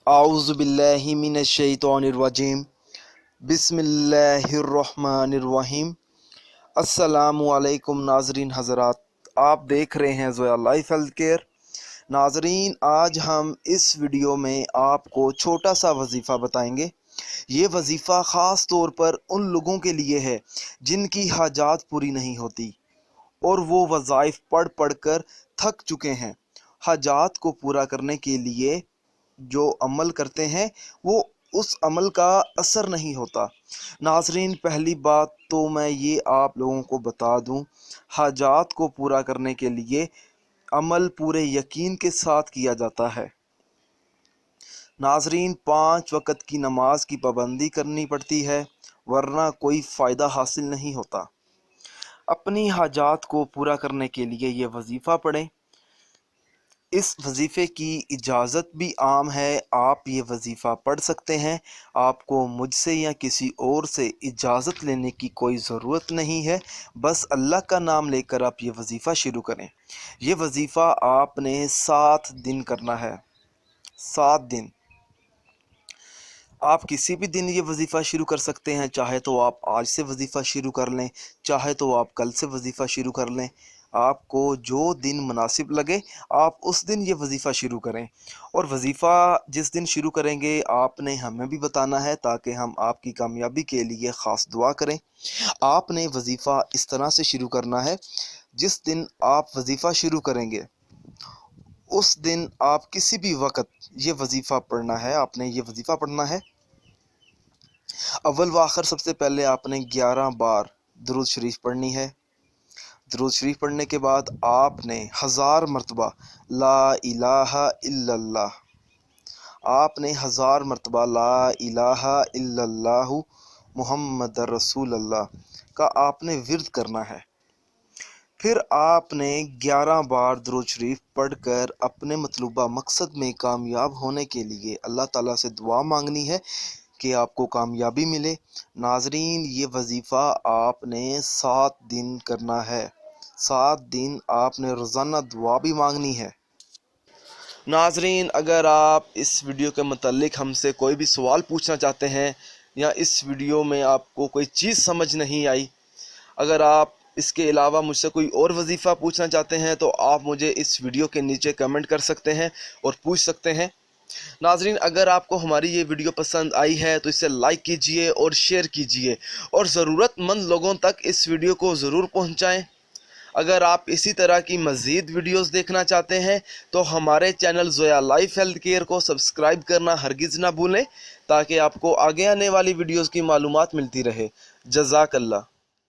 आऊज़ु बिल्लाहि मिनश्शैतानिर्रजीम बिस्मिल्लाहिर्रहमानिर्रहीम। अस्सलामु अलैकुम नाज़रीन हज़रात, आप देख रहे हैं ज़ोया लाइफ हेल्थ केयर। नाज़रीन, आज हम इस वीडियो में आपको छोटा सा वजीफ़ा बताएंगे। ये वजीफ़ा ख़ास तौर पर उन लोगों के लिए है जिनकी हाजात पूरी नहीं होती और वो वज़ाइफ पढ़ पढ़ कर थक चुके हैं। हाजात को पूरा करने के लिए जो अमल करते हैं वो उस अमल का असर नहीं होता। नाज़रीन, पहली बात तो मैं ये आप लोगों को बता दूं, हाजात को पूरा करने के लिए अमल पूरे यकीन के साथ किया जाता है। नाज़रीन, 5 वक़्त की नमाज की पाबंदी करनी पड़ती है, वरना कोई फ़ायदा हासिल नहीं होता। अपनी हाजात को पूरा करने के लिए ये वजीफ़ा पढ़ें। इस वजीफ़े की इजाज़त भी आम है, आप ये वजीफ़ा पढ़ सकते हैं। आपको मुझसे या किसी और से इजाज़त लेने की कोई ज़रूरत नहीं है, बस अल्लाह का नाम लेकर आप ये वजीफ़ा शुरू करें। ये वजीफ़ा आपने 7 दिन करना है। 7 दिन आप किसी भी दिन ये वजीफ़ा शुरू कर सकते हैं। चाहे तो आप आज से वजीफ़ा शुरू कर लें, चाहे तो आप कल से वजीफ़ा शुरू कर लें। आपको जो दिन मुनासिब लगे आप उस दिन ये वजीफ़ा शुरू करें। और वजीफ़ा जिस दिन शुरू करेंगे आपने हमें भी बताना है, ताकि हम आपकी कामयाबी के लिए ख़ास दुआ करें। आपने वजीफ़ा इस तरह से शुरू करना है, जिस दिन आप वजीफ़ा शुरू करेंगे उस दिन आप किसी भी वक़्त ये वजीफ़ा पढ़ना है। आपने ये वजीफ़ा पढ़ना है। अव्वल व आखिर सबसे पहले आपने 11 बार दुरूद शरीफ पढ़नी है। दुरूद शरीफ पढ़ने के बाद आपने 1000 मरतबा ला इलाहा इल्लल्लाह, आपने 1000 मरतबा ला इलाहा इल्लल्लाहु मुहम्मद रसूलुल्लाह का आपने विर्द करना है। फिर आपने 11 बार दुरूद शरीफ पढ़कर अपने मतलूबा मकसद में कामयाब होने के लिए अल्लाह ताला से दुआ मांगनी है कि आपको कामयाबी मिले। नाजरीन, ये वजीफ़ा आपने 7 दिन करना है। 7 दिन आपने रोज़ाना दुआ भी मांगनी है। नाजरीन, अगर आप इस वीडियो के मतलब हमसे कोई भी सवाल पूछना चाहते हैं या इस वीडियो में आपको कोई चीज़ समझ नहीं आई, अगर आप इसके अलावा मुझसे कोई और वजीफ़ा पूछना चाहते हैं तो आप मुझे इस वीडियो के नीचे कमेंट कर सकते हैं और पूछ सकते हैं। नाजरीन, अगर आपको हमारी ये वीडियो पसंद आई है तो इसे लाइक कीजिए और शेयर कीजिए और ज़रूरतमंद लोगों तक इस वीडियो को ज़रूर पहुंचाएं। अगर आप इसी तरह की मज़ीद वीडियोस देखना चाहते हैं तो हमारे channel Zoya life health care को सब्सक्राइब करना हरगिज़ ना भूलें, ताकि आपको आगे आने वाली वीडियोस की मालूमात मिलती रहे। जज़ाकल्लाह।